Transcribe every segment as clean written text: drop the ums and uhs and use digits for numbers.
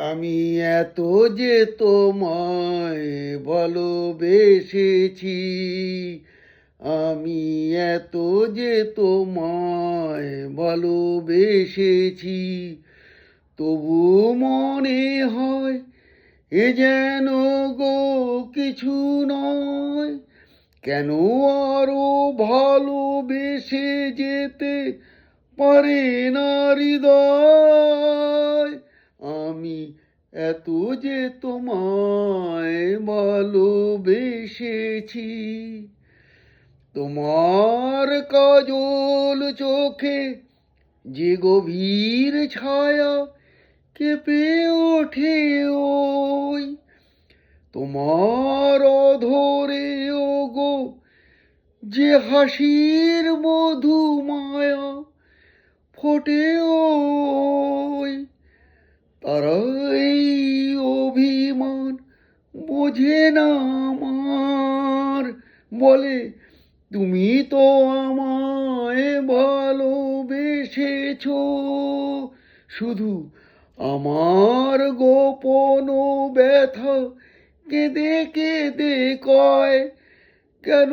আমি এত যে তোমায় ভালোবেসেছি, আমি এত যে তোমায় ভালোবেসেছি, তবু মনে হয় এ যেন গো কিছু নয়। কেন আরো ভালোবেসে যেতে পারে না হৃদয়? আমি এত যে তোমায় ভালোবেসেছি, তোমার কাজল চোখে যে গভীর ছায়া কেঁপে ওঠে ওই তোমার অধরে গো, যে হাসির মধু মায়া ফোটে ওই তারাই অভিমান বোঝে না আমার, বলে তুমি তো আমায় ভালোবেসেছো। শুধু আমার গোপন ব্যথা কেঁদে কেঁদে কয়, কেন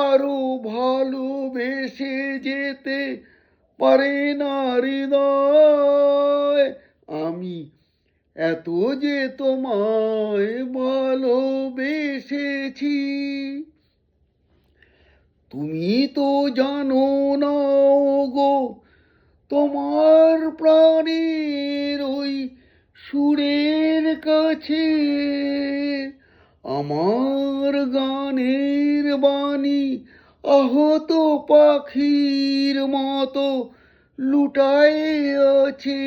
আরো ভালোবেসে যেতে পারে না হৃদয়? আমি এত যে তোমায় ভালোবেসেছি, তুমি তো জানো না গো, তোমার প্রাণের ওই সুরের কাছে আমার গানের বাণী আহত পাখির মতো লুটায়ে আছে।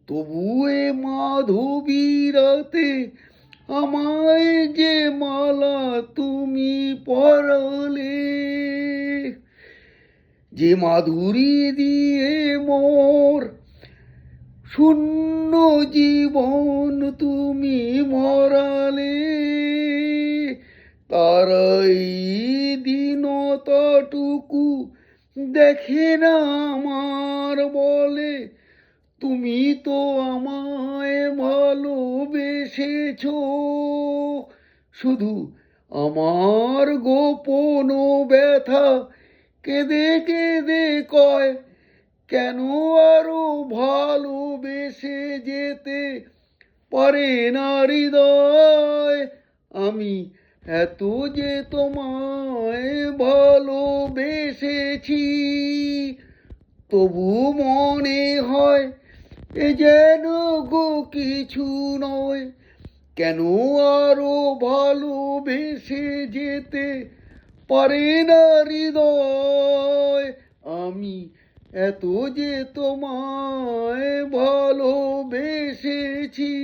তবু এ মাধবী রাতে আমায় যে মালা তুমি পরালে, যে মাধুরী দিয়ে মোর শূন্য জীবন তুমি মরালে, তারাই দীনতাটুকু দেখে না আমার, বলে তুমি তো আমায় ভালোবেসেছো। শুধু আমার গোপন ব্যথা কেঁদে কেঁদে কয়, কেন আরো ভালোবেসে যেতে পারে না হৃদয়? আমি এত যে তোমায় ভালোবেসেছি, তবু মনে হয় এ যেন গো কিছু নয়। কেন আরো ভালোবেসে যেতে পারে না হৃদয়? আমি এত যে তোমায় ভালোবেসেছি।